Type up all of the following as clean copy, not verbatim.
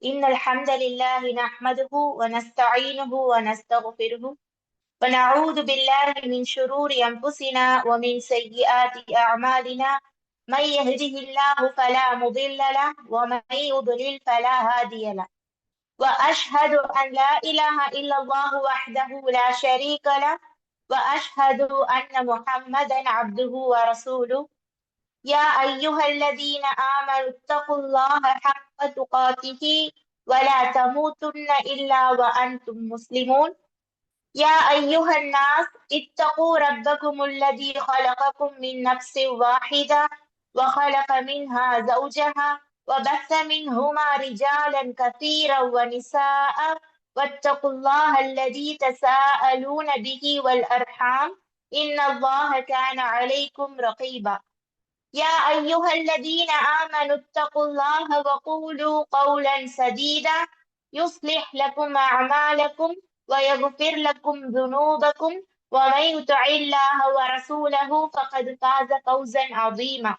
إن الحمد لله نحمده ونستعينه ونستغفره ونعوذ بالله من شرور أنفسنا ومن سيئات أعمالنا. من يهده الله فلا مضل له ومن يضلل فلا هادي له. وأشهد أن لا إله إلا الله وحده لا شريك له. وأشهد أن محمدا عبده ورسوله. يا أيها الذين آمنوا اتقوا الله حق تقاته ولا تموتن إلا وأنتم مسلمون. يا أيها الناس اتقوا ربكم الذي خلقكم من نفس واحدة وخلق منها زوجها وبث منهما رجالا كثيرا ونساء. واتقوا الله الذي تساءلون به والأرحام إن الله كان عليكم رقيبا. يا أيها الذين آمنوا اتقوا الله وقولوا قولا سديدا يصلح لكم أعمالكم ويغفر لكم ذنوبكم. ومن يطع الله ورسوله فقد فاز فوزا عظيما.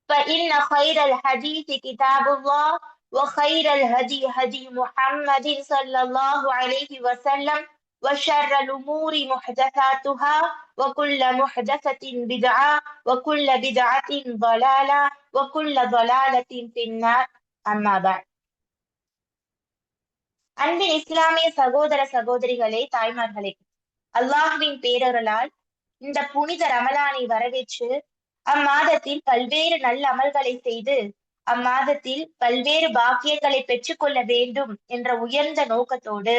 فإن خير الحديث كتاب الله وخير الهدي هدي محمد صلى الله عليه وسلم وشر الأمور محدثاتها وكل محدثة بدعة وكل بدعة ضلالة وكل ضلالة في النار. أما بعد. அன்பின் இஸ்லாமிய சகோதர சகோதரிகளே, தாய்மார்களே, அல்லாஹ்வின் பேரருளால் இந்த புனித ரமலானை வரவேற்று அம்மாதத்தில் பல்வேறு நல்ல அமல்களை செய்து அம்மாதத்தில் பல்வேறு பாக்கியங்களை பெற்றுக்கொள்ள வேண்டும் என்ற உயர்ந்த நோக்கத்தோடு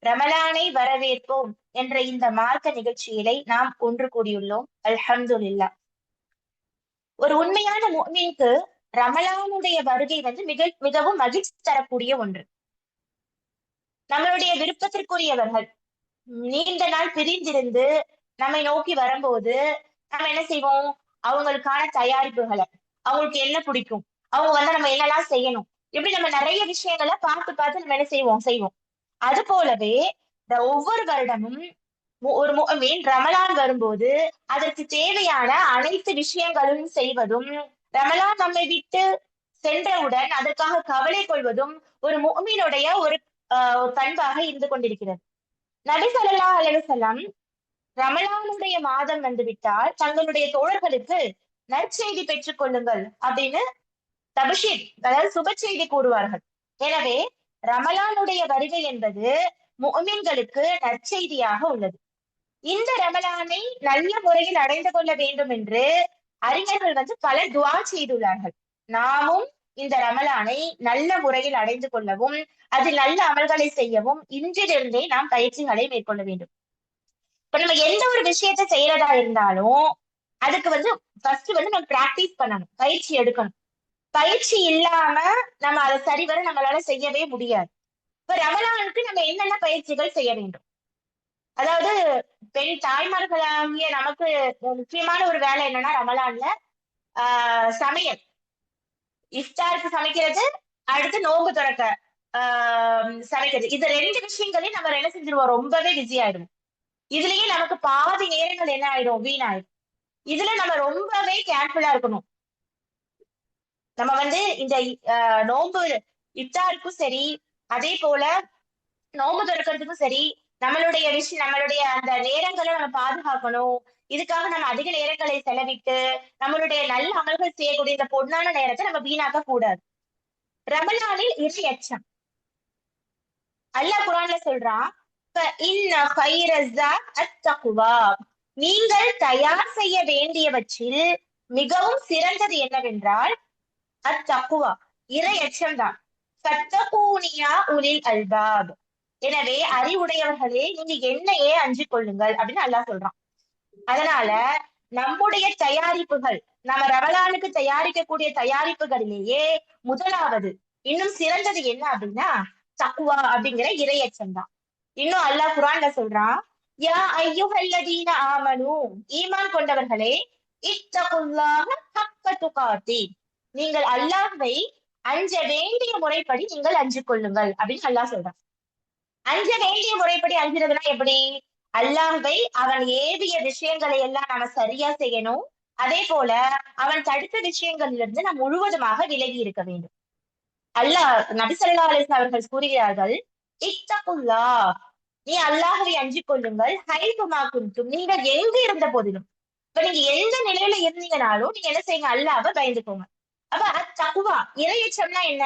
ரமலானை வரவேற்போம் என்ற இந்த மார்க்க நிகழ்ச்சியிலை நாம் ஒன்று கூடியுள்ளோம். அல்ஹம்துலில்லாஹ். ஒரு உண்மையான முஃமினுக்கு ரமலானுடைய வருகை மிகவும் மகிழ்ச்சி தரக்கூடிய ஒன்று. நம்மளுடைய விருப்பத்திற்குரியவர்கள் நீண்ட நாள் பிரிந்திருந்து நம்மை நோக்கி வரும்போது நம்ம என்ன செய்வோம்? அவங்களுக்கான தயாரிப்புகளை, அவங்களுக்கு என்ன பிடிக்கும், அவங்க நம்ம என்னெல்லாம் செய்யணும், இப்படி நம்ம நிறைய விஷயங்களை பார்த்து பார்த்து நம்ம என்ன செய்வோம். அது போலவே ஒவ்வொரு வருடமும் ஒரு முஃமின் ரமலான் வரும்போது அதற்கு தேவையான அனைத்து விஷயங்களும் செய்வதும், ரமலான் நம்மை விட்டு சென்றவுடன் அதற்காக கவலை கொள்வதும் ஒரு முஃமினுடைய ஒரு பண்பாக இருந்து கொண்டிருக்கிறது. நபி ஸல்லல்லாஹு அலைஹி வஸல்லம் ரமலானுடைய மாதம் வந்துவிட்டால் தங்களுடைய தோழர்களுக்கு நற்செய்தி பெற்றுக் கொள்ளுங்கள் அப்படின்னு தபஷீர், அதாவது சுப செய்தி கூறுவார்கள். எனவே ரமலானுடைய வருகை என்பது முஃமின்களுக்கு நற்செய்தியாக உள்ளது. இந்த ரமலானை நல்ல முறையில் அடைந்து கொள்ள வேண்டும் என்று அறிஞர்கள் பல துஆ செய்துள்ளார்கள். நாமும் இந்த ரமலானை நல்ல முறையில் அடைந்து கொள்ளவும் அதில் நல்ல அமல்களை செய்யவும் இன்றிலிருந்தே நாம் பயிற்சிகளை மேற்கொள்ள வேண்டும். இப்ப நம்ம எந்த ஒரு விஷயத்த செய்யறதா இருந்தாலும் அதுக்கு ஃபர்ஸ்ட் நம்ம பிராக்டிஸ் பண்ணணும், பயிற்சி எடுக்கணும். பயிற்சி இல்லாம நம்ம அதை சரிவர நம்மளால செய்யவே முடியாது. இப்ப ரமலானுக்கு நம்ம என்னென்ன பயிற்சிகள் செய்ய வேண்டும்? அதாவது பெண் தாய்மார்களாகிய நமக்கு முக்கியமான ஒரு வேலை என்னன்னா, ரமலான்ல சமையல், இஃப்தாருக்கு சமைக்கிறது, அடுத்து நோன்பு திறக்க சமைக்கிறது. இது ரெண்டு விஷயங்களையும் நம்ம என்ன செஞ்சிருவோம், ரொம்பவே பிஸி ஆயிடும். இதுலயே நமக்கு பாதி நேரங்கள் என்ன ஆயிடும், வீணாயிடும். இதுல நம்ம ரொம்பவே கேர்ஃபுல்லா இருக்கணும். நம்ம இந்த நோன்பு இஃப்தாருக்கும் சரி, அதே போல நோன்பு திறக்கிறதுக்கும் சரி, நம்மளுடைய அந்த நேரங்களை நம்ம பாதுகாக்கணும். இதுக்காக நம்ம அதிக நேரங்களை செலவிட்டு நம்மளுடைய நல்ல அமல்கள் செய்யக்கூடிய இந்த பொன்னான நேரத்தை நம்ம வீணாக்க கூடாது. ரமலானில் இறை அச்சம். அல்லாஹ் குர்ஆன்ல சொல்றான், நீங்கள் தயார் செய்ய வேண்டியவற்றில் மிகவும் சிறந்தது என்னவென்றால் அத்தக்குவா, இறை அச்சம்தான். ஃபத்தகூனியா உலில் அல்பாப். எனவே அறிவுடையவர்களே, நீங்க என்னையே அஞ்சிக் கொள்ளுங்கள் அப்படின்னு அல்லாஹ் சொல்றான். அதனால நம்முடைய தயாரிப்புகள், நம்ம ரமலானுக்கு தயாரிக்கக்கூடிய தயாரிப்புகளிலேயே முதலாவது இன்னும் சிறந்தது என்ன அப்படின்னா தக்வா அப்படிங்கிற இறையச்சம் தான். இன்னும் அல்லாஹ் குர்ஆன்ல சொல்றான், யா அய்யுஹல்லதீன ஆமனு, ஈமான் கொண்டவர்களே, இத்தகுல்லாஹ ஹக்க துகாத்தி, நீங்கள் அல்லாஹ்வை அஞ்ச வேண்டிய முறைப்படி நீங்கள் அஞ்சிக் கொள்ளுங்கள் அப்படின்னு அல்லாஹ் சொல்றான். அஞ்ச வேண்டிய முறைப்படி அஞ்சுறதுன்னா எப்படி? அல்லாஹ்வை அவன் ஏவிய விஷயங்களை எல்லாம் நாம சரியா செய்யணும். அதே போல அவன் தடுத்த விஷயங்கள்ல இருந்து நாம் முழுவதுமாக விலகி இருக்க வேண்டும். அல்லாஹ் நபி ஸல்லல்லாஹு அலைஹி வஸல்லம் அவர்கள் கூறுகிறார்கள், இத்தகுல்லாஹ், நீ அல்லாஹ்வை அஞ்சிக் கொள்ளுங்கள், ஹைதுமா குன்தும், நீங்கள் எங்கு இருந்த போதிலும். இப்ப நீங்க எந்த நிலையில இருந்தீங்கனாலும் நீங்க என்ன செய்யுங்க, அல்லாஹ்வை பயந்துக்கோங்க. அப்ப அத்தகுவா, இறையச்சம்னா என்ன?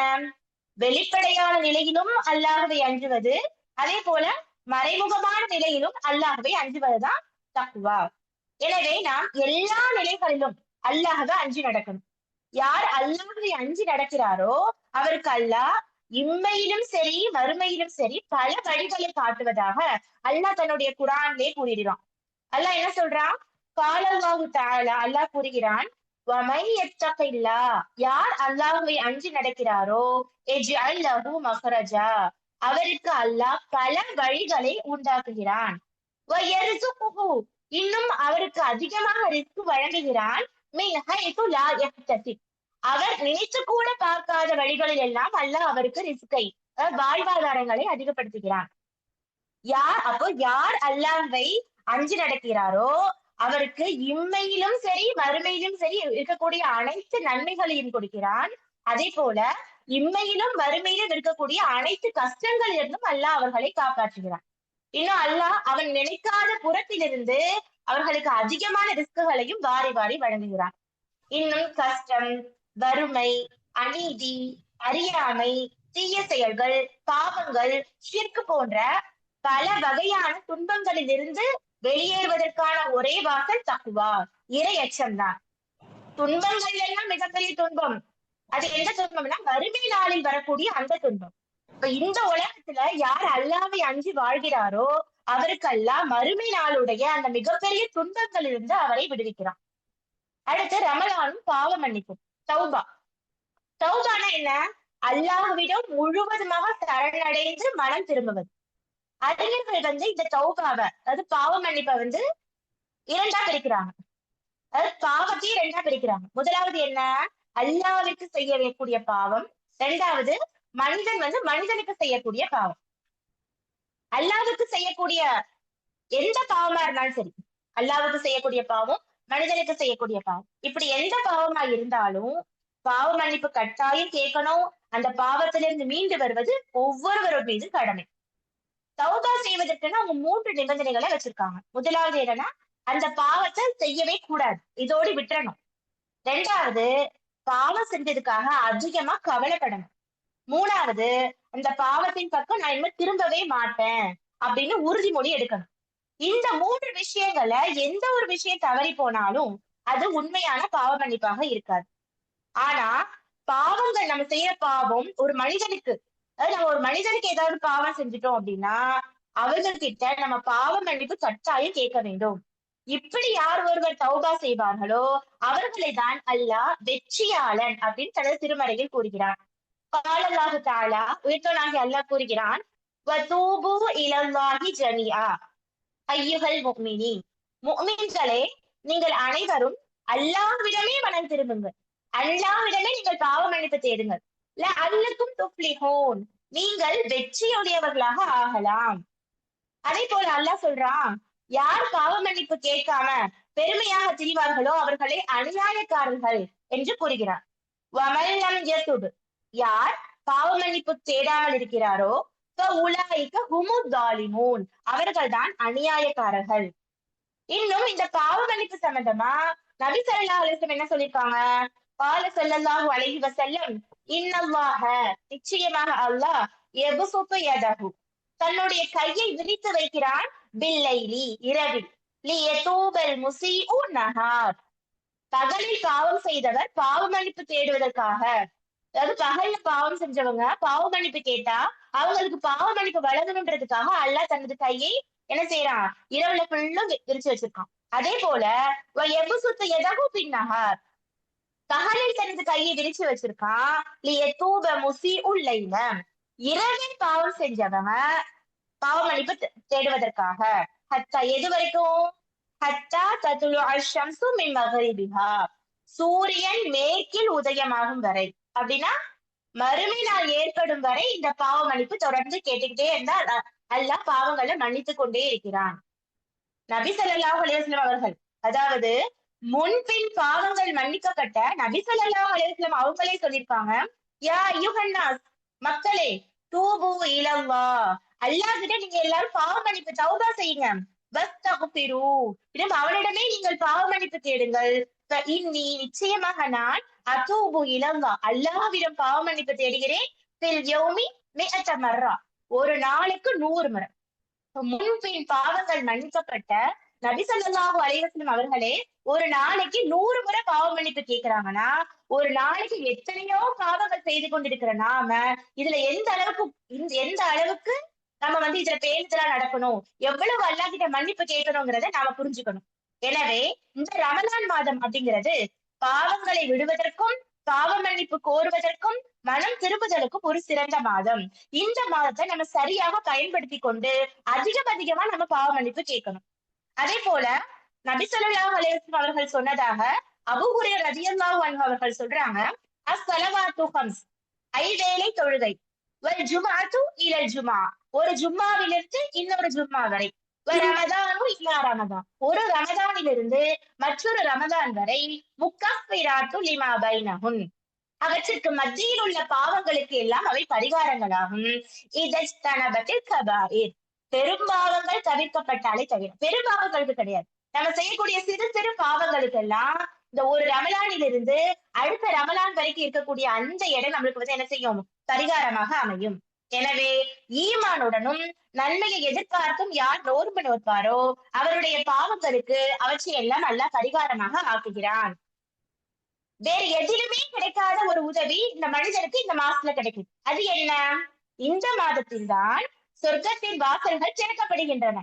வெளிப்படையான நிலையிலும் அல்லாஹ்வை அஞ்சுவது, அதே போல மறைமுகமான நிலையிலும் அல்லாஹ்வை அஞ்சுவதுதான் தக்குவா. எனவே நாம் எல்லா நிலைகளிலும் அல்லாஹ்வை அஞ்சி நடக்கணும். யார் அல்லாஹ்வை அஞ்சி நடக்கிறாரோ அவருக்கு அல்லாஹ் இம்மையிலும் சரி மறுமையிலும் சரி பல வழிகளை காட்டுவதாக அல்லாஹ் தன்னுடைய குர்ஆனிலே கூறிடுறான். அல்லாஹ் என்ன சொல்றான்? காலல்லாஹு தஆலா, அல்லாஹ் கூறுகிறான், வமை யத்தகில்லா, யார் அல்லாஹ்வை அஞ்சி நடக்கிறாரோ எஜ்அல் லஹு மக்ரஜா, அவருக்கு அல்லாஹ் பல வழிகளை உண்டாக்குகிறான். வயர்சுகுஹு, இன்னும் அவருக்கு அதிகமாக ரிஸ்க் வழங்குகிறான். மின் ஹைது லா யஹ்தசிப், அவர் நினைத்து கூட பார்க்காத வழிகளில் எல்லாம் அல்லாஹ் அவருக்கு ரிஸ்கை, வாழ்வாதாரங்களை அதிகப்படுத்துகிறான். யார் அல்லாஹ்வை அஞ்சி நடக்கிறாரோ அவருக்கு இம்மையிலும் சரி மறுமையிலும் சரி இருக்கக்கூடிய அனைத்து நன்மைகளையும் கொடுக்கிறான். அதே போல இம்மையிலும் மறுமையிலும் இருக்கக்கூடிய அனைத்து கஷ்டங்களிலிருந்தும் அல்லாஹ் அவர்களை காப்பாற்றுகிறான். இன்னும் அல்லாஹ் அவன் நினைக்காத புறத்திலிருந்து அவர்களுக்கு அதிகமான ரிஸ்குகளையும் வாரி வாரி வழங்குகிறான். இன்னும் கஷ்டம், வறுமை, அநீதி, அறியாமை, தீய செயல்கள், பாவங்கள், ஷிர்க் போன்ற பல வகையான துன்பங்களில் இருந்து வெளியேறுவதற்கான ஒரே வாசல் தக்குவா, இறை அச்சம்தான். துன்பங்கள் எல்லாம் மிகப்பெரிய துன்பம். அது எந்த துன்பம்னா வறுமை நாளில் வரக்கூடிய அந்த துன்பம். இப்ப இந்த உலகத்துல யார் அல்லாஹ்வை அஞ்சி வாழ்கிறாரோ அவருக்கு அல்லாஹ் மறுமை நாளுடைய அந்த மிகப்பெரிய துன்பங்களிலிருந்து அவரை விடுவிக்கிறான். அடுத்து ரமலானும் பாவ மன்னிப்பும், தௌபா. தௌபானா என்ன? அல்லாஹ்விடம் முழுவதுமாக சரணடைந்து மனம் திரும்புவது. அறிஞர்கள் இந்த தௌபாவை, அதாவது பாவ மன்னிப்பை இரண்டா பிரிக்கிறாங்க. அதாவது பாவத்தையும் இரண்டா பிரிக்கிறாங்க. முதலாவது என்ன? அல்லாஹ்விற்கு செய்யக்கூடிய பாவம். இரண்டாவது மனிதன் மனிதனுக்கு செய்யக்கூடிய பாவம். அல்லாஹ்வுக்கு செய்யக்கூடிய எந்த பாவமா இருந்தாலும் சரி, அல்லாஹ்வுக்கு செய்யக்கூடிய பாவம், மனிதனுக்கு செய்யக்கூடிய பாவம், இப்படி எந்த பாவமா இருந்தாலும் பாவ மன்னிப்பு கட்டாயம் கேட்கணும். அந்த பாவத்திலிருந்து மீண்டு வருவது ஒவ்வொருவரோட மீது கடமை. தௌபா செய்வதற்குன்னு அவங்க 3 நிபந்தனைகளை வச்சிருக்காங்க. முதலாவது என்னன்னா, அந்த பாவத்தை செய்யவே கூடாது, இதோடு விட்டுறணும். 2வது, பாவம் செஞ்சதுக்காக அதிகமா கவலைப்படணும். 3வது, அந்த பாவத்தின் பக்கம் நான் இனிமே திரும்பவே மாட்டேன் அப்படின்னு உறுதிமொழி எடுக்கணும். இந்த 3 விஷயங்களை எந்த ஒரு விஷயம் தவறி போனாலும் அது உண்மையான பாவ மன்னிப்பாக இருக்காது. ஆனா பாவங்கள், நம்ம செய்யற பாவம் ஒரு மனிதனுக்கு, அதாவது நம்ம ஒரு மனிதனுக்கு ஏதாவது பாவம் செஞ்சுட்டோம் அப்படின்னா அவர்கள்கிட்ட நம்ம பாவ மன்னிப்பு கட்டாயம் கேட்க வேண்டும். இப்படி யார் ஒருவர் தௌபா செய்வார்களோ அவர்களை தான் அல்லாஹ் வெற்றியாளன் அப்படின்னு தனது திருமறையில் கூறுகிறான். காலல்லாஹு தஆலா, உயிர்த்தோனாகிய அல்லாஹ் கூறுகிறான், வதூபு இலல்லாஹி ஜமீஆ ஐயுஹல் முஃமினீன், முஃமின்களே நீங்கள் அனைவரும் அல்லாஹ்விடமே மனம் திரும்புங்கள், அல்லாஹ்விடமே நீங்கள் பாவ மன்னிப்பு தேடுங்கள். லஅல்லக்கும் துஃப்லிஹூன், நீங்கள் வெற்றியுடையவர்களாக ஆகலாம். அதே போல அல்லாஹ் சொல்றான், யார் பாவ மன்னிப்பு கேட்காம பெருமையாக திரிவார்களோ அவர்களை அநியாயக்காரர்கள் என்று கூறுகிறார். வமல்லம் யதுப், யார் பாவ மன்னிப்பு தேடாமல் இருக்கிறாரோ உலாயிக ஹுமுத் தாலிமூன், அவர்கள்தான் அநியாயக்காரர்கள். இன்னும் இந்த பாவ மன்னிப்பு சம்பந்தமா நபி ஸல்லல்லாஹு அலைஹி வஸல்லம் என்ன சொல்லிருக்காங்க? கால ஸல்லல்லாஹு அலைஹி வஸல்லம், இன்னல்லாஹ, நிச்சயமாக அல்லாஹ், யபசுத்து யதஹு, தன்னுடைய கையை விரித்து வைக்கிறான், பில்லைலி, இரவில், லியதூபல் முஸீஉ நஹார், பகலில் பாவம் செய்தவர் பாவ மன்னிப்பு தேடுவதற்காக. அதாவது பகல்ல பாவம் செஞ்சவங்க பாவ மன்னிப்பு கேட்டா அவங்களுக்கு பாவ மன்னிப்பு வழங்கணுன்றதுக்காக அல்லாஹ் தனது கையை என்ன செய்யறான், இரவுல ஃபுல்லும் விரிச்சு வச்சிருக்கான். அதே போல எபுசுத்து எதகு பின்னஹார், பகலில் தனது கையை விரிச்சு வச்சிருக்கான், லியதூப முஸீஉ லைல, இரவில் பாவம் செஞ்சவங்க பாவ மன்னிப்பு தேடுவதற்காக. ஹத்தா, எது வரைக்கும்? ஹத்தா ததுலு அஷம்சு மின் மகரிபிஹா, சூரியன் மேற்கில் உதயமாகும் வரை. அப்படின்னா மறுமை நாள் ஏற்படும் வரை இந்த பாவ மன்னிப்பு தொடர்ந்து கேட்டுக்கிட்டே இருந்தா அல்லாஹ் பாவங்களை மன்னித்து கொண்டே இருக்கிறான். நபி ஸல்லல்லாஹு அலைஹி வஸல்லம் அவர்கள், அதாவது முன்பின் பாவங்கள் மன்னிக்கப்பட்ட நபி ஸல்லல்லாஹு அலைஹி வஸல்லம் அவங்களே சொல்லியிருக்காங்க, யா யுஹன்னாஸ், மக்களே, தூபு இலல்லா, அல்லாஹ் கிட்ட நீங்க எல்லாரும் பாவ மன்னிப்பு தௌபா செய்யுங்க. வஸ்தக்ஃபிரு, பிறகு அவனிடமே நீங்கள் பாவ மன்னிப்பு தேடுங்கள். இன்னி, நிச்சயமாக நான், அதூபு இலல்லா, அல்லாஹ்விடம் பாவ மன்னிப்பு தேடுகிறேன். ஃபில் யௌமி மிஅத மர்ரா, ஒரு நாளுக்கு 100 முறை. முன்பின் பாவங்கள் மன்னிக்கப்பட்ட நபி ஸல்லல்லாஹு அலைஹி வஸல்லம் அவர்களே ஒரு நாளைக்கு 100 முறை பாவ மன்னிப்பு கேட்கிறாங்கன்னா, ஒரு நாளைக்கு எத்தனையோ பாவங்கள் செய்து கொண்டிருக்கிற நாம இதுல எந்த அளவுக்கு நம்ம இதுல பேணுதலா நடக்கணும், எவ்வளவு அல்லாஹ் கிட்ட மன்னிப்பு கேட்கணுங்கிறத நாம புரிஞ்சுக்கணும். எனவே இந்த ரமலான் மாதம் அப்படிங்கிறது பாவங்களை விடுவதற்கும் பாவ மன்னிப்பு கோருவதற்கும் மனம் திரும்புதலுக்கும் ஒரு சிறந்த மாதம். இந்த மாதத்தை நம்ம சரியாக பயன்படுத்தி கொண்டு அதிகமா நம்ம பாவ மன்னிப்பு கேட்கணும். அதே போல நபி ஸல்லல்லாஹு அலைஹி வஸல்லம் அவர்கள் சொன்னதாக அபூ ஹுரைரா ரலியல்லாஹு அன்ஹு அவர்கள் சொல்றாங்க, அஸ்ஸலவாத்து ஹம்ஸ், ஐவேளை தொழுகை, வல் ஜும்அத்து இலல் ஜும்ஆ, ஒரு ஜும்மாவிலிருந்து இன்னொரு ஜும்மா வரை, வ ரமதானு இலா ரமதான், ஒரு ரமதானிலிருந்து மற்றொரு ரமதான் வரை, முக்கஃபிராத்து லிமா பைனஹுன், அவற்றிற்கு மத்தியில் உள்ள பாவங்களுக்கு எல்லாம் அவை பரிகாரங்களாகும். இதஜ்தனபத்தில் கபாயிர், பெரும்பாவங்கள் தவிர்க்கப்பட்டாலே தவிர, பெரும்பாவங்களுக்கு கிடையாது, நம்ம செய்யக்கூடிய சிறு சிறு பாவங்களுக்கெல்லாம் இந்த ஒரு ரமலானிலிருந்து அடுத்த ரமலான் வரைக்கும் இருக்கக்கூடிய அந்த இடம் நம்மளுக்கு என்ன செய்யும், பரிகாரமாக அமையும். எனவே ஈமானுடனும் நன்மையை எதிர்பார்த்தும் யார் நோன்பு நோற்பாரோ அவருடைய பாவங்களுக்கு அவற்றை எல்லாம் நல்லா பரிகாரமாக ஆக்குகிறான். வேற எதிலுமே கிடைக்காத ஒரு உதவி இந்த மனிதனுக்கு இந்த மாசத்துல கிடைக்கும். அது என்ன? இந்த மாதத்தில் தான் சொர்க்கத்தின் வாசல்கள் திறக்கப்படுகின்றன,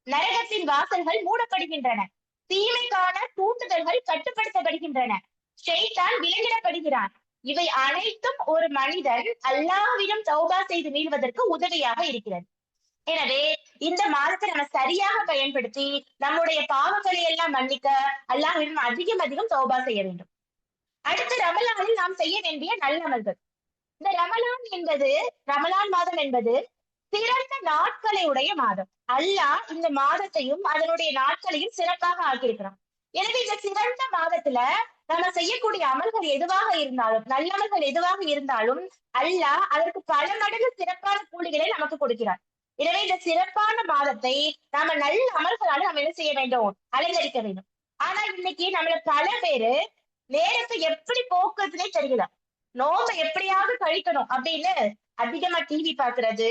நரகத்தின் வாசல்கள் மூடப்படுகின்றன, தீமைக்கான தூண்டுதல்கள் கட்டுப்படுத்தப்படுகின்றன, ஷைத்தான் விலங்கிடப்படுகிறான். இவை அனைத்தும் ஒரு மனிதன் அல்லாஹ்விடம் தௌபா செய்து மீள்வதற்கு உதவியாக இருக்கிறது. எனவே இந்த மாதத்தை நம்ம சரியாக பயன்படுத்தி நம்முடைய பாவங்களை எல்லாம் மன்னிக்க அல்லாஹ்விடம் அதிகம் தௌபா செய்ய வேண்டும். அடுத்து ரமலானில் நாம் செய்ய வேண்டிய நல்லமல்கள். இந்த ரமலான் மாதம் என்பது சிறந்த நாட்களை உடைய மாதம். அல்லாஹ் இந்த மாதத்தையும் அதனுடைய நாட்களையும் சிறப்பாக ஆக்கியிருக்கிறான். எனவே இந்த சிறந்த மாதத்துல நம்ம செய்யக்கூடிய அமல்கள் எதுவாக இருந்தாலும், நல்லமல்கள் எதுவாக இருந்தாலும் அல்லாஹ் அதற்கு பல மடங்கு சிறப்பான கூலிகளை நமக்கு கொடுக்கிறார். எனவே இந்த சிறப்பான மாதத்தை நாம நல்ல அமல்களால நம்ம என்ன செய்ய வேண்டும், அலங்கரிக்க வேண்டும். ஆனா இன்னைக்கு நம்மள பல பேரு நேரத்தை எப்படி போக்குறதுனே தெரியல. நோம்ப எப்படியாவது கழிக்கணும் அப்படின்னு அதிகமா டிவி பாக்குறது,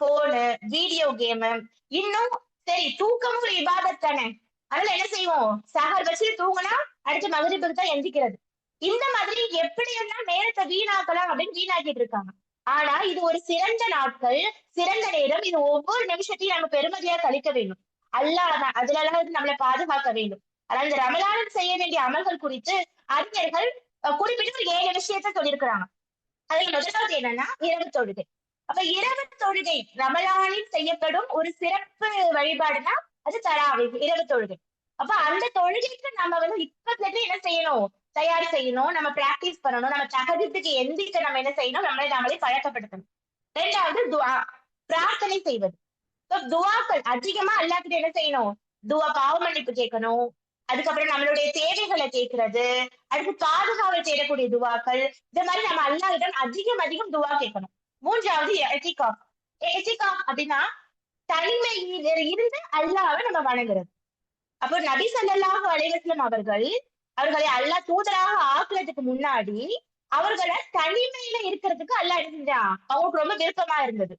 போனு, வீடியோ கேமு, இன்னும் சரி தூக்கமும் ஒரு இபாதத் தானே, அதனால என்ன செய்வோம், சஹர் வச்சு தூங்கினா அடுத்து மகரிபுக்கு தான் எந்திக்கிறது. இந்த மாதிரி எப்படியெல்லாம் நேரத்தை வீணாக்கலாம் அப்படின்னு வீணாக்கிட்டு இருக்காங்க. ஆனா இது ஒரு சிறந்த நாட்கள், சிறந்த நேரம். இது ஒவ்வொரு நிமிஷத்தையும் நம்ம பெருமதியா கழிக்க வேண்டும். அல்லாஹ் அதுல நம்மளை பாதுகாக்க வேண்டும். அதாவது இந்த ரமலானில் செய்ய வேண்டிய அமல்கள் குறித்து அறிஞர்கள் குறிப்பிட்டு ஒரு 7 விஷயத்த சொல்லியிருக்கிறாங்க. அதுல முதலாவது என்னன்னா இரவு தொழுகை. அப்ப இரவு தொழுகை ரமலானில் செய்யப்படும் ஒரு சிறப்பு வழிபாடுனா அது தராவீஹ், இரவு தொழுகை. அப்ப அந்த தொழுகைக்கு நம்ம இப்பத்துல இருந்து என்ன செய்யணும், தயார் செய்யணும், நம்ம பிராக்டிஸ் பண்ணணும், நம்ம தகஜத்துக்கு எந்திரிக்க நம்ம என்ன செய்யணும், நம்மளை நாமளே பழக்கப்படுத்தணும். இரண்டாவது துஆ, பிரார்த்தனை செய்வது. துவாக்கள் அதிகமா அல்லாஹ்கிட்ட என்ன செய்யணும், பாவ மன்னிப்பு கேட்கணும். அதுக்கப்புறம் நம்மளுடைய தேவைகளை கேட்கிறது, அடுத்து பாதுகாவல் தேடக்கூடிய துவாக்கள், இந்த மாதிரி நம்ம அல்லாஹ்விடம் அதிகம் துவா கேட்கணும். மூன்றாவது எத்திகாஃப். எத்திகாஃப் அப்படின்னா தனிமையில இருந்து அல்லாஹ்வை நம்ம வணங்குறது. அப்போ நபி ஸல்லல்லாஹு அலைஹி வஸல்லம் அவர்களை அல்லாஹ் தூதராக ஆக்குறதுக்கு முன்னாடி அவர்களை தனிமையில இருக்கிறதுக்கு அல்லாஹ் என்ன செஞ்சான், அவங்களுக்கு ரொம்ப விருப்பமா இருந்தது.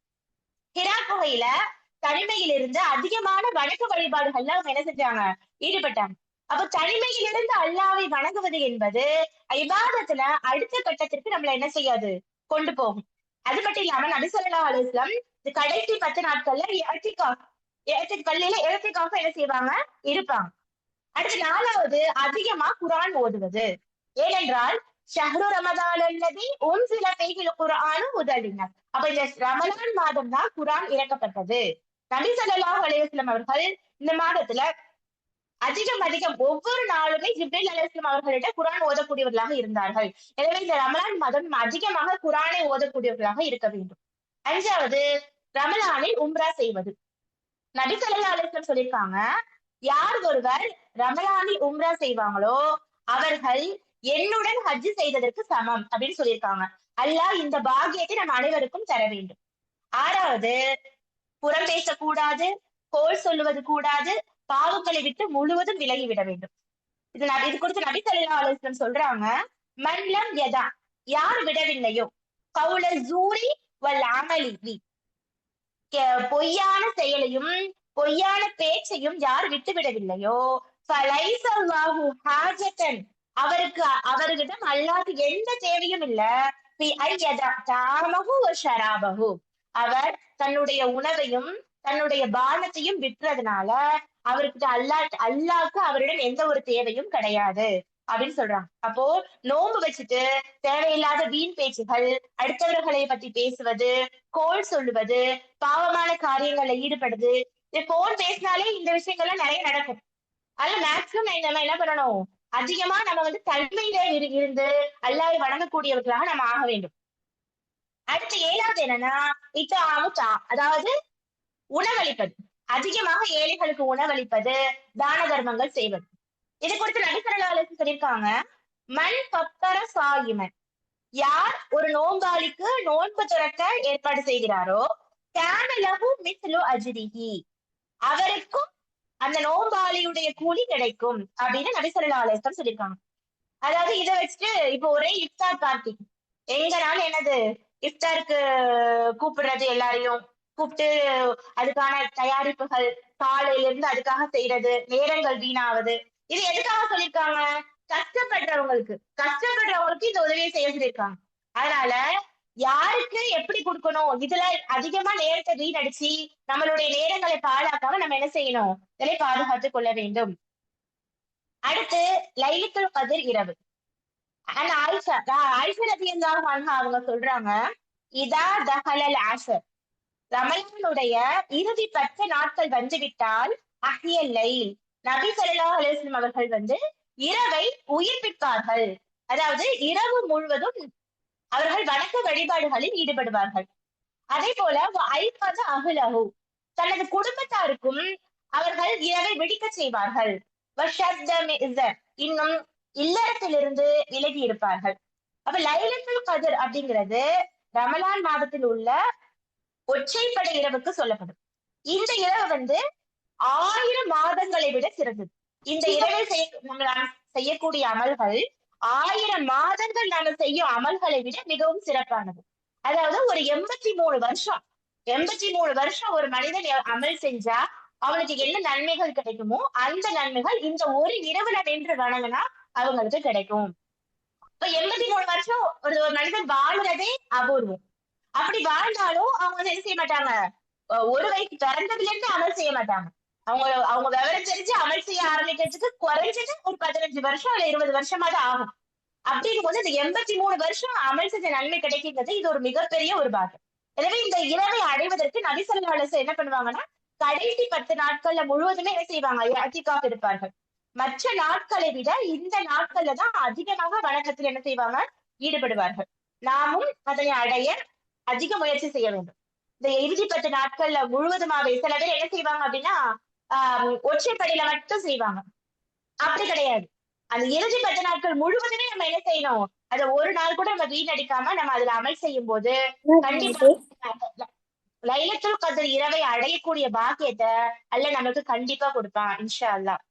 ஹிரா குகையில தனிமையில் இருந்து அதிகமான வணக்க வழிபாடுகள்ல அவங்க என்ன செஞ்சாங்க, ஈடுபட்டாங்க. அப்ப தனிமையிலிருந்து அல்லாஹ்வை வணங்குவது என்பது இபாதத்துல அடுத்த கட்டத்திற்கு நம்மள என்ன செய்யாது, கொண்டு போகும். அது மட்டும் இல்லாம நபி ஸல்லல்லாஹு அலைஹி வஸல்லம் இந்த கடைசி 10 நாட்கள்ல பள்ளியில இஅ்திகாஃப் என்ன செய்வாங்க, இருப்பாங்க. அடுத்து 4வது அதிகமா குர்ஆன் ஓதுவது. ஏனென்றால் ஷஹ்ரு ரமதான் அல்லதி உன்சில ஃபீஹில் குர்ஆனு ஹுதல் லின்னாஸ். அப்ப இந்த ரமலான் மாதம் தான் குர்ஆன் இறக்கப்பட்டது. நபி ஸல்லல்லாஹு அலைஹி வஸல்லம் அவர்கள் இந்த மாதத்துல அதிகம் ஒவ்வொரு நாளுமே ஜிப்ரீல் அலைஹிஸ்ஸலாம் அவர்களிடம் குர்ஆன் ஓதக்கூடியவர்களாக இருந்தார்கள். எனவே இந்த ரமலான் மாதம் அதிகமாக குர்ஆனை ஓதக்கூடியவர்களாக இருக்க வேண்டும். 5வது ரமலானில் உம்ரா செய்வது. நபி ஸல்லல்லாஹு அலைஹி வஸல்லம் சொல்லியிருக்காங்க, யார் ஒருவர் ரமலானில் உம்ரா செய்வாங்களோ அவர்கள் என்னுடன் ஹஜ் செய்ததற்கு சமம் அப்படின்னு சொல்லியிருக்காங்க. அல்லாஹ் இந்த பாக்கியத்தை நம் அனைவருக்கும் தர வேண்டும். ஆறாவது, புறம் பேசக்கூடாது, கோள் சொல்லுவது கூடாது, பாவங்களை விட்டு முழுவதும் விலகிவிட வேண்டும். இது குறித்து நபி ஸல்லல்லாஹு அலைஹி வஸல்லம் சொல்றாங்க, மன்லம் யதா, யார் விடவில்லையோ, கவுல ஜூரி வல் அமலி பி, பொய்யான செயலையும் பொய்யான பேச்சையும் யார் விட்டு விடவில்லையோ, ஃபலைஸ அல்லாஹு ஹாஜத்தன், அவர்களிடம் அல்லாஹ்க்கு எந்த தேவையும் இல்ல, ஃபி ஐயதா தாமஹு வ ஷராபஹு, அவர் தன்னுடைய உணவையும் தன்னுடைய பானத்தையும் விட்டுறதுனால அவருக்கு அல்லாஹ்க்கு அவரிடம் எந்த ஒரு தேவையும் கிடையாது அப்படின்னு சொல்றாங்க. அப்போ நோன்பு வச்சுட்டு தேவையில்லாத வீண் பேச்சுகள், அடுத்தவர்களை பத்தி பேசுவது, கோள் சொல்லுவது, பாவமான காரியங்கள்ல ஈடுபடுது, போன் பேசினாலே இந்த விஷயங்கள்லாம் நிறைய நடக்கும். அதுல மேக்சிமம் நம்ம என்ன பண்ணணும், அதிகமா நம்ம தனிமையில இருந்து அல்லாஹ்வை வணங்கக்கூடியவர்களாக நம்ம ஆக வேண்டும். அடுத்து ஏழாவது என்னன்னா, அதாவது உணவளிப்பது, அதிகமாக ஏழைகளுக்கு உணவளிப்பது, தான தர்மங்கள் செய்வது. இது குறித்து நபி ஸல்லல்லாஹு அலைஹி வஸல்லம் சொல்லியிருக்காங்க, மன் ஃபத்தர சாயிமன், யார் ஒரு நோன்பாளிக்கு நோன்பு துறக்க ஏற்பாடு செய்கிறாரோ, கான லஹு மிஸ்லு அஜ்ரிஹி, அவருக்கும் அந்த நோன்பாளியுடைய கூலி கிடைக்கும் அப்படின்னு நபி ஸல்லல்லாஹு அலைஹி வஸல்லம் சொல்லியிருக்காங்க. அதாவது இதை வச்சுட்டு இப்போ ஒரே இஃப்தார் பார்ட்டி, எங்கனாலும் என்னது இஃப்தாருக்கு கூப்பிடுறது, எல்லாரையும் கூப்பிட்டு அதுக்கான தயாரிப்புகள் காலையில இருந்து அதுக்காக செய்யறது, நேரங்கள் வீணாவது. இது எதுக்காக சொல்லியிருக்காங்க, கஷ்டப்படுறவங்களுக்கு இந்த உதவியை செய்ய சொல்லியிருக்காங்க. அதனால யாருக்கு எப்படி கொடுக்கணும், இதுல அதிகமா நேரத்தை வீணடிச்சு நம்மளுடைய நேரங்களை பாழாக்காம நம்ம என்ன செய்யணும், இதை பாதுகாத்துக் கொள்ள வேண்டும். அடுத்து லைலத்துல் கத்ர் இரவு. ஆயிஷா ரலியல்லாஹு அன்ஹா அவங்க சொல்றாங்க, இதா தஹலல் ஆஷர், ரமலானுடைய இறுதி 10 நாட்கள் வந்துவிட்டால் அஹ்யல் லைல், நபி ஸல்லல்லாஹு அலைஹி வஸல்லம் அவர்கள் இரவை உயிர்ப்பிப்பார்கள். அதாவது இரவு முழுவதும் அவர்கள் வணக்க வழிபாடுகளில் ஈடுபடுவார்கள். அதே போல ஐபது அஹ்லஹு, தனது குடும்பத்தாருக்கும் அவர்கள் இரவை விடிக்க செய்வார்கள். இன்னும் இல்லறத்திலிருந்து விலகி இருப்பார்கள். அப்ப லைலத்துல் கத்ர் அப்படிங்கிறது ரமலான் மாதத்தில் உள்ள ஒற்றைப்படை இரவுக்கு சொல்லப்படும். இந்த இரவு 1000 மாதங்களை விட சிறந்தது. இந்த இரவில் செய்யக்கூடிய அமல்கள் 1000 மாதங்கள் நாம செய்யும் அமல்களை விட மிகவும் சிறப்பானது. அதாவது ஒரு 83 வருஷம் ஒரு மனிதன் அமல் செஞ்சா அவனுக்கு என்ன நன்மைகள் கிடைக்குமோ அந்த நன்மைகள் இந்த ஒரு இரவுல நின்று வணங்கினா அவங்களுக்கு கிடைக்கும். இப்ப 83 வருஷம் ஒரு மனிதன் வாழ்றதே அபூர்வம். அப்படி வாழ்ந்தாலும் அவங்க என்ன செய்ய மாட்டாங்க, ஒரு வயசு பிறந்ததுல இருந்து அமல் செய்ய மாட்டாங்க. அவங்க விவரம் தெரிஞ்சு அமல் செய்ய ஆரம்பிக்கிறதுக்கு குறைஞ்சது ஒரு 15 வருஷம் இல்ல 20 வருஷமாவது ஆகும். அப்படிங்கும் போது இந்த 83 வருஷம் அமல் செஞ்ச நன்மை கிடைக்கிறது இது ஒரு மிகப்பெரிய ஒரு பாக்கியம். எனவே இந்த இரவை அடைவதற்கு நபி ஸல்லல்லாஹு அலைஹி வஸல்லம் என்ன பண்ணுவாங்கன்னா, கடைசி 10 நாட்கள்ல முழுவதுமே என்ன செய்வாங்க, இஅ்திகாஃப் இருப்பார்கள். மற்ற நாட்களை விட இந்த நாட்கள்ல தான் அதிகமாக வணக்கத்தில் என்ன செய்வாங்க, ஈடுபடுவார்கள். நாமும் அதனை அடைய அதிக முயற்சி செய்ய வேண்டும். இந்த இறுதி 10 நாட்கள்ல முழுவதுமாவே சில பேர் என்ன செய்வாங்க அப்படின்னா, ஒற்றைப்படையில மட்டும் செய்வாங்க. அப்படி கிடையாது. அந்த இறுதி 10 நாட்கள் முழுவதுமே நம்ம என்ன செய்யணும், அத ஒரு நாள் கூட நம்ம வீணடிக்காம நம்ம அதுல அமல் செய்யும் போது கண்டிப்பா லைலத்துல் கத்ர் இரவை அடையக்கூடிய பாக்கியத்தை அல்லாஹ் நமக்கு கண்டிப்பா கொடுப்பான் இன்ஷா அல்லாஹ்.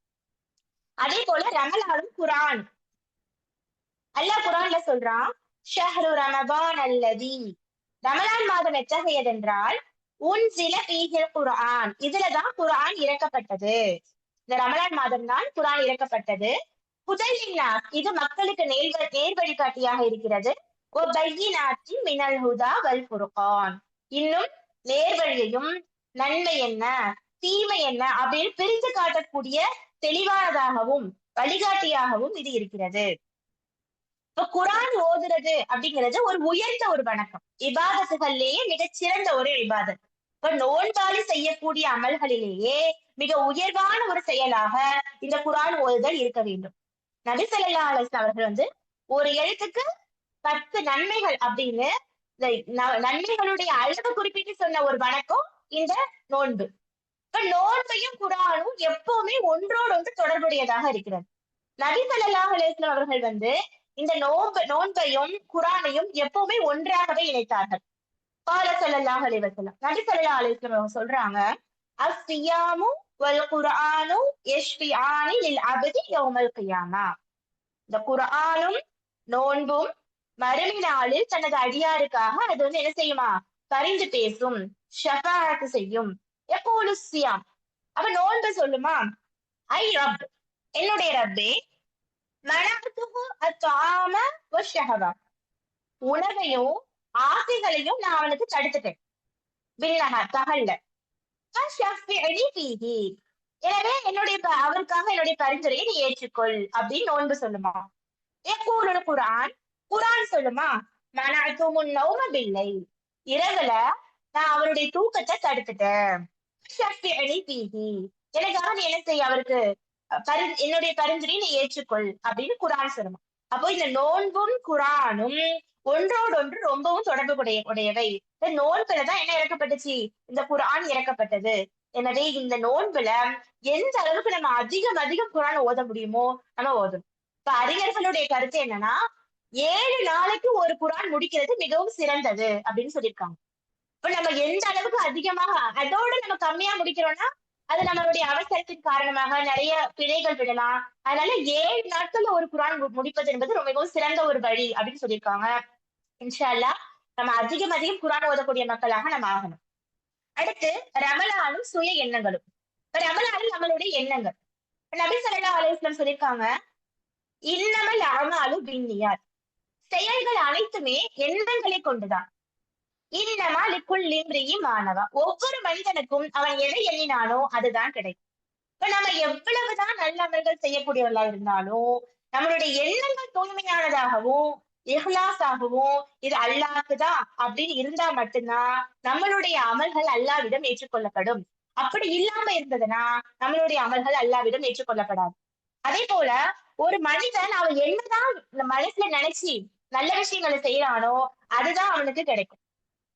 அதே போல ரமலானும் குர்ஆன், அல்லாஹ் குர்ஆன்ல சொல்றான், ஷஹ்ரு ரமதான் அல்லதி, ரமலான் மாதம் எத்தகையதென்றால் உன்சில ஃபீஹில் குர்ஆன், இதுலதான் குர்ஆன் இறக்கப்பட்டது. இந்த ரமலான் மாதம் தான் குர்ஆன் இறக்கப்பட்டது. ஹுதல் லின்னாஸ், இது மக்களுக்கு நேர் வழிகாட்டியாக இருக்கிறது. வபையினாத்தின் மினல் ஹுதா வல் ஃபுர்கான், இன்னும் நேர்வழியையும் நன்மை என்ன தீமை என்ன அப்படின்னு பிரித்து காட்டக்கூடிய தெளிவானதாகவும் வழிகாட்டியாகவும் இது இருக்கிறது. இப்ப குர்ஆன் ஓதுறது அப்படிங்கிறது ஒரு உயர்ந்த ஒரு வணக்கம், இபாதத்துகள்லேயே மிகச்சிறந்த ஒரு இபாதத். இப்ப நோன்பாளி செய்யக்கூடிய அமல்களிலேயே மிக உயர்வான ஒரு செயலாக இந்த குர்ஆன் ஓதுதல் இருக்க வேண்டும். நபி ஸல்லல்லாஹு அலைஹி வஸல்லம் அவர்கள் ஒரு எழுத்துக்கு 10 நன்மைகள் அப்படின்னு நன்மைகளுடைய அளவு குறிப்பிட்டு சொன்ன ஒரு வணக்கம் இந்த நோன்பு. இப்ப நோன்பையும் குர்ஆனும் எப்பவுமே ஒன்றோடு ஒன்று தொடர்புடையதாக இருக்கிறது. நபி ஸல்லல்லாஹு அலைஹி வஸல்லம் அவர்கள் இந்த நோன்பையும் குரானையும் எப்பவுமே ஒன்றாகவே இணைத்தார்கள். கால ஸல்லல்லாஹு அலைஹி வஸல்லம், நபி ஸல்லல்லாஹு அலைஹி வஸல்லம் அவங்க சொல்றாங்க, அஸ்ஸியாமு வல் குர்ஆனு யஷ்ஃபிஆனி லில் அப்தி யௌமல் கியாமா. இந்த குர்ஆனும் நோன்பும் மறுமை நாளில் தனது அடியாருக்காக அது என்ன செய்யுமா, பரிந்து பேசும், ஷஃபாஅத் செய்யும். யகூலு ஸியாம், அப்ப நோன்பு சொல்லுமா, ஐ ரப், என்னுடைய ரப்பே, மனஅத்துஹு அத்ஆம வஷ்ஷஹவா, உணவையும் ஆசைகளையும் நான் அவனுக்கு தடுத்துட்டேன். பின்னஹர், பகல்ல. ஃபஷஃபிஇனி ஃபீஹி, எனவே அவருக்காக என்னுடைய பரிந்துரையை நீ ஏற்றுக்கொள் அப்படின்னு நோன்பு சொல்லுமா. யகூலுல் குர்ஆன், குர்ஆன் சொல்லுமா, மனஅத்துமுன் நௌம பில்லைல், இரவுல நான் அவருடைய தூக்கத்தை தடுத்துட்டேன். ஃபஷஃபிஇனி ஃபீஹி, எனக்காக நீ என்ன செய்ய, அவருக்கு என்னுடைய பரிந்துரையை நீ ஏற்றுக்கொள் அப்படின்னு குர்ஆன் சொல்லுமா. அப்போ இந்த நோன்பும் குர்ஆனும் ஒன்றோடொன்று ரொம்பவும் உடையவை. இந்த நோன்புல தான் என்ன இறக்கப்பட்டுச்சு, இந்த குர்ஆன் இறக்கப்பட்டது. எனவே இந்த நோன்புல எந்த அளவுக்கு நம்ம அதிகம் குர்ஆன் ஓத முடியுமோ நம்ம ஓதணும். இப்ப அறிஞர்களுடைய கருத்து என்னன்னா, 7 நாளைக்கு ஒரு குர்ஆன் முடிக்கிறது மிகவும் சிறந்தது அப்படின்னு சொல்லியிருக்காங்க. இப்ப நம்ம எந்த அளவுக்கு அதிகமாக, அதோட நம்ம கம்மியா முடிக்கிறோம்னா அது நம்மளுடைய அவசரத்தின் காரணமாக நிறைய பிழைகள் விடலாம். அதனால 7 நாட்கள்ல ஒரு குர்ஆன் முடிப்பது என்பது மிகவும் சிறந்த ஒரு வழி அப்படின்னு சொல்லியிருக்காங்க. இன்ஷா அல்லாஹ் நம்ம அதிகம் குர்ஆன் ஓதக்கூடிய மக்களாக நம்ம ஆகணும். அடுத்து ரமலானும் சுய எண்ணங்களும். ரமலானில் நம்மளுடைய எண்ணங்கள். நபி ஸல்லல்லாஹு அலைஹி வஸல்லம் சொல்லியிருக்காங்க, இன்னமல் அஅமாலு பின்னியாத், செயல்கள் அனைத்துமே எண்ணங்களை கொண்டுதான். இன்னமா லிக்குல்லி இம்ரிஇன் மா நவா, ஒவ்வொரு மனிதனுக்கும் அவன் எதை எண்ணினானோ அதுதான் கிடைக்கும். இப்ப நம்ம எவ்வளவுதான் நல்ல அமல்கள் செய்யக்கூடியவர்களா இருந்தாலும் நம்மளுடைய எண்ணங்கள் தூய்மையானதாகவும் இஹ்லாஸாகவும் இது அல்லாஹ்க்கு தான் அப்படின்னு இருந்தா மட்டும்தான் நம்மளுடைய அமல்கள் அல்லாஹ்விடம் ஏற்றுக்கொள்ளப்படும். அப்படி இல்லாம இருந்ததுன்னா நம்மளுடைய அமல்கள் அல்லாஹ்விடம் ஏற்றுக்கொள்ளப்படாது. அதே போல ஒரு மனிதன் அவன் என்னதான் மனசுல நினைச்சு நல்ல விஷயங்களை செய்யறானோ அதுதான் அவனுக்கு கிடைக்கும்.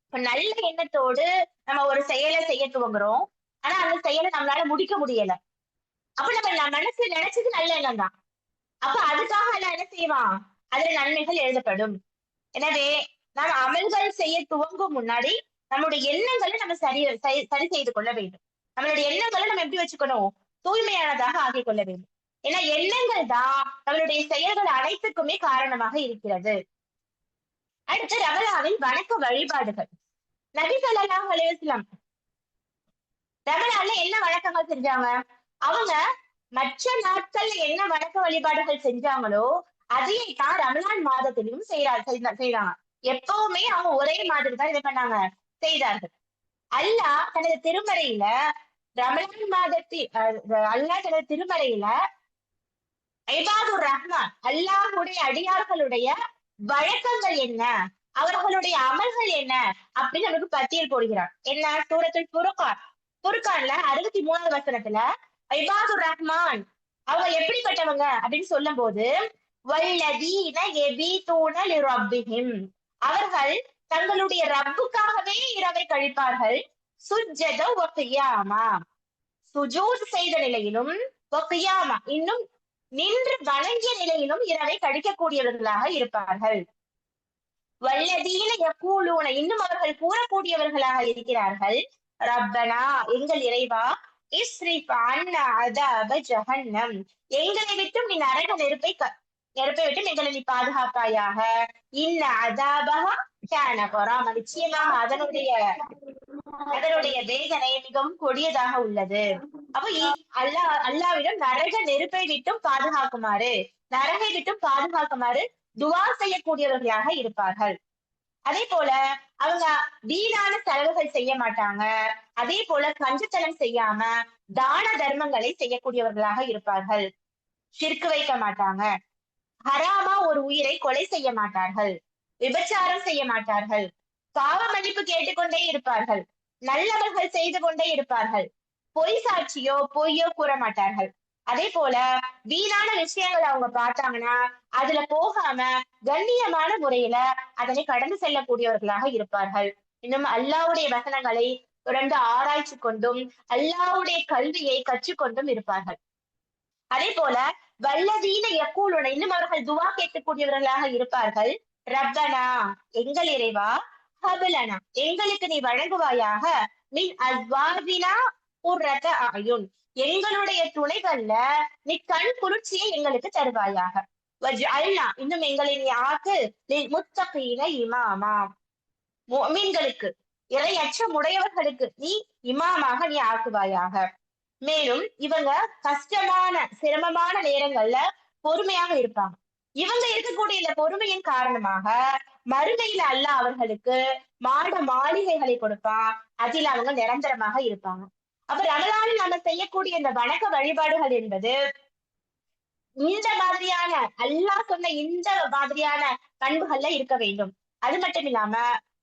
இப்ப நல்ல எண்ணத்தோடு நம்ம ஒரு செயலை செய்ய துவங்குறோம், ஆனா அந்த செயலை நம்மளால முடிக்க முடியல. அப்ப நம்ம மனசுல நினைச்சது நல்ல எண்ணம் தான். அப்ப அதுக்காக எல்லாம் என்ன செய்வான், அதுல நன்மைகள் எழுதப்படும். எனவே நாம் அமல்கள் செய்ய துவங்கும் முன்னாடி நம்மளுடைய எண்ணங்களை நம்ம சரி செய்து கொள்ள வேண்டும். நம்மளுடைய எண்ணங்களை நம்ம எப்படி வச்சுக்கணும், தூய்மையானதாக ஆக்கிக் கொள்ள வேண்டும். ஏன்னா எண்ணங்கள் தான் நம்மளுடைய செயல்கள் அனைத்துக்குமே காரணமாக இருக்கிறது. அடுத்து ரமலானில் வணக்க வழிபாடுகள். நபி ஸல்லல்லாஹு அலைஹி வஸல்லம் ரமலான்ல என்ன வழக்கங்கள் செஞ்சாங்க, அவங்க மற்ற நாட்கள்ல என்ன வணக்க வழிபாடுகள் செஞ்சாங்களோ அதையே தான் ரமலான் மாதத்திலும் செய்யறாங்க. எப்பவுமே அவங்க ஒரே மாதிரி தான் இதை பண்ணாங்க, செய்தார்கள். அல்லாஹ் தனது திருமறையில ரமலான் மாதத்தில் அல்லாஹ் தனது திருமறையில இபாதுர் ரஹ்மான், அல்லாஹ்வுடைய அடியார்களுடைய வழக்கங்கள் என்ன, அவர்களுடைய அமல்கள் என்ன அப்படின்னு நமக்கு பட்டியல் போடுகிறார். என்ன, சூரத்துல் ஃபுர்கான்ல 63வது வசனத்துல இபாதுர் ரஹ்மான் அவங்க எப்படிப்பட்டவங்க அப்படின்னு சொல்லும் போது, வல்லதீன யபீதூன லிரப்பிஹிம், அவர்கள் தங்களுடைய ரப்புக்காகவே இரவை கழிப்பார்கள். சுஜ்ஜத வ கியாமா, சுஜூத் செய்த நிலையிலும், வ கியாமா இன்னும் நின்று வணங்கிய நிலையிலும் இரவை கழிக்கக்கூடியவர்களாக இருப்பார்கள். வல்லதீன யகூலூன, இன்னும் அவர்கள் கூறக்கூடியவர்களாக இருக்கிறார்கள், ரப்பனா, எங்கள் இறைவா, இஸ்ரிஃப் அன்னா அஸாப ஜஹன்னம், எங்களை விட்டும் நீ நரக நெருப்பை விட்டு எங்களை நீ பாதுகாப்பாயாக. இன்ன அஸாபஹா கான கராமா, நிச்சயமாக அதனுடைய வேதனை மிகவும் கொடியதாக உள்ளது. அப்ப அல்லாவிடம் நரக நெருப்பை விட்டும் நரகை விட்டும் பாதுகாக்குமாறு துவா செய்யக்கூடியவர்களாக இருப்பார்கள். அதே போல அவங்க வீணான செலவுகள் செய்ய மாட்டாங்க. அதே போல கஞ்சத்தனம் செய்யாம தான தர்மங்களை செய்யக்கூடியவர்களாக இருப்பார்கள். ஷிர்க் வைக்க மாட்டாங்க. ஹராமா ஒரு உயிரை கொலை செய்ய மாட்டார்கள். விபச்சாரம் செய்ய மாட்டார்கள். பாவ மன்னிப்பு கேட்டுக்கொண்டே இருப்பார்கள். நல்லவர்கள் செய்து கொண்டே இருப்பார்கள். பொய்யோ கூற மாட்டார்கள். அதே போல வீணான விஷயங்களை அவங்க பார்த்தாங்கன்னா அதுல போகாம கண்ணியமான முறையில அதனை கடந்து செல்லக்கூடியவர்களாக இருப்பார்கள். இன்னும் அல்லாஹ்வுடைய வசனங்களை தொடர்ந்து ஆராய்ச்சி கொண்டும் அல்லாஹ்வுடைய கல்வியை கற்றுக்கொண்டும் இருப்பார்கள். அதே போல வல்லதீன யக்கூலுன இன்னும் அவர்கள் துவா கேட்கக்கூடியவர்களாக இருப்பார்கள். ரப்பனா எங்கள் இறைவா, ஹபலனா எங்களுக்கு நீ வழங்குவாயாக, மின் அஸ்வாஜினா குர்ரத அயுன் எங்களுடைய துணைகள்ல நீ கண் குளிர்ச்சியை எங்களுக்கு தருவாயாக. வஜ்அல்னா இன்னும் எங்களை நீ ஆக்கு லில் முத்தகீன இமாமா முஃமின்களுக்கு இறை அச்சம் உடையவர்களுக்கு நீ இமாமாக நீ ஆக்குவாயாக. மேலும் இவங்க கஷ்டமான சிரமமான நேரங்கள்ல பொறுமையாக இருப்பாங்க. இவங்க இருக்கக்கூடிய இந்த பொறுமையின் காரணமாக மறுமையில அல்லாஹ் அவர்களுக்கு மாட மாளிகைகளை கொடுப்பான். அதில் அவங்க நிரந்தரமாக இருப்பாங்க. அப்ப ரமலானில் நம்ம செய்யக்கூடிய இந்த வணக்க வழிபாடுகள் என்பது இந்த மாதிரியான அல்லாஹ் சொன்ன இந்த மாதிரியான பண்புகள்ல இருக்க வேண்டும். அது மட்டும் இல்லாம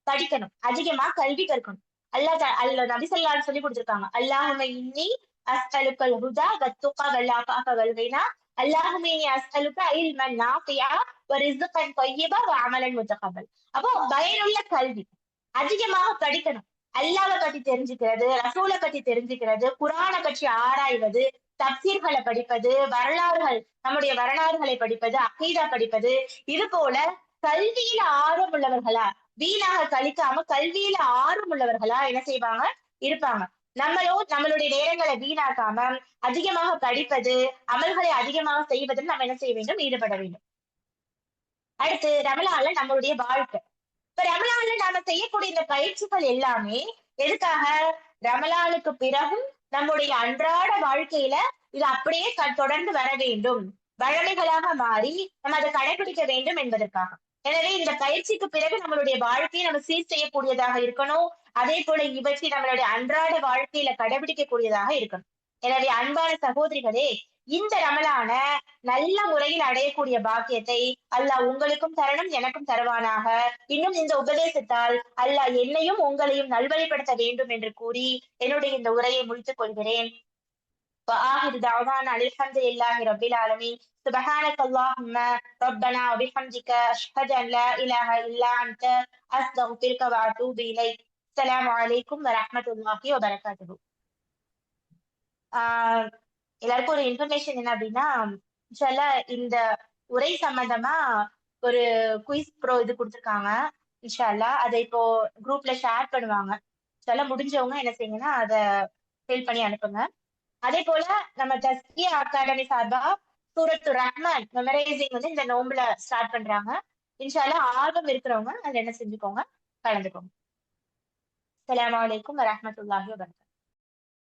படிக்கணும். அதிகமா கல்வி கற்கணும். அல்ல நபி ஸல்லல்லாஹு அலைஹி சொல்லி கொடுத்திருக்காங்க. அல்லாஹும்ம இன்னி அஸ்அலுக்கல் ஹுதா வத்துகா வல் ஆஃபாஃப வல் கினா. அல்லாஹும்ம இன்னி அஸ்அலுக இல்மன் நாஃபிஆ வ ரிஸ்கன் தய்யிபா வ அமலன் முத்தகப்பல். அப்போ பயனுள்ள கல்வி. அதிகமாக படிக்கணும். அல்லாஹ்வை பத்தி தெரிஞ்சுக்கிறது, ரசூலை பத்தி தெரிஞ்சுக்கிறது, குர்ஆனை பற்றி ஆராய்வது, தப்சீர்களை படிப்பது, வரலாறுகள் நம்முடைய வரலாறுகளை படிப்பது, அகீதா படிப்பது, இது போல கல்வியில ஆர்வம் உள்ளவர்களா வீணாக கழிக்காம கல்வியில ஆர்வம் உள்ளவர்களா என்ன செய்வாங்க இருப்பாங்க. நம்மளுடைய நேரங்களை வீணாக்காம அதிகமாக படிப்பது, அமல்களை அதிகமாக செய்வதில் நம்ம என்ன செய்ய வேண்டும் ஈடுபட வேண்டும். அடுத்து ரமலான்ல நம்மளுடைய வாழ்க்கை. இப்ப ரமலான்ல நாம செய்யக்கூடிய இந்த பயிற்சிகள் எல்லாமே எதுக்காக? ரமலானுக்கு பிறகும் நம்முடைய அன்றாட வாழ்க்கையில இது அப்படியே தொடர்ந்து வர வேண்டும், வழமைகளாக மாறி நம்ம அதை கடைபிடிக்க வேண்டும் என்பதற்காக. எனவே இந்த பயிற்சிக்கு பிறகு நம்மளுடைய வாழ்க்கையை நம்ம சீர் செய்யக்கூடியதாக இருக்கணும். அதே போல இவற்றை நம்மளுடைய அன்றாட வாழ்க்கையில கடைபிடிக்கக்கூடியதாக இருக்கணும். எனவே அன்பான சகோதரிகளே, இந்த ரமலான நல்ல முறையில் அடையக்கூடிய பாக்கியத்தை அல்லாஹ் உங்களுக்கும் தரணும், எனக்கும் தருவானாக. இன்னும் இந்த உபதேசத்தால் அல்லாஹ் என்னையும் உங்களையும் நல்வழிப்படுத்த வேண்டும் என்று கூறி என்னுடைய இந்த உரையை முடித்துக் கொள்கிறேன். وآخر دعوانا الحمد لله رب العالمين. سبحانك اللهم ربنا وبحمدك أشهد أن لا إله إلا أنت أستغفرك وأتوب إليك. السلام عليكم ورحمة الله وبركاته. ஆஹ் எல்லாருக்கும் ஒரு இன்ஃபர்மேஷன் என்ன அப்படின்னா, சில இந்த உரை சம்பந்தமா ஒரு குயிஸ் ப்ரோ இது கொடுத்துருக்காங்க. இன்ஷா அல்லாஹ் அதை இப்போ குரூப்ல ஷேர் பண்ணுவாங்க. சில முடிஞ்சவங்க என்ன செய்யுங்கன்னா அதை ஃபில் பண்ணி அனுப்புங்க. அதே போல நம்ம தஸ்கியா அகாடமி சார்பா சூரத்து ரஹ்மான் மெமரைசிங் வந்து இந்த நோம்புல ஸ்டார்ட் பண்றாங்க. இன்ஷா அல்லாஹ் ஆர்வம் இருக்கிறவங்க அதுல என்ன செஞ்சுக்கோங்க, கலந்துக்கோங்க. அஸ்ஸலாமு அலைக்கும் வரஹ்மத்துல்லாஹி வபரகாத்துஹு.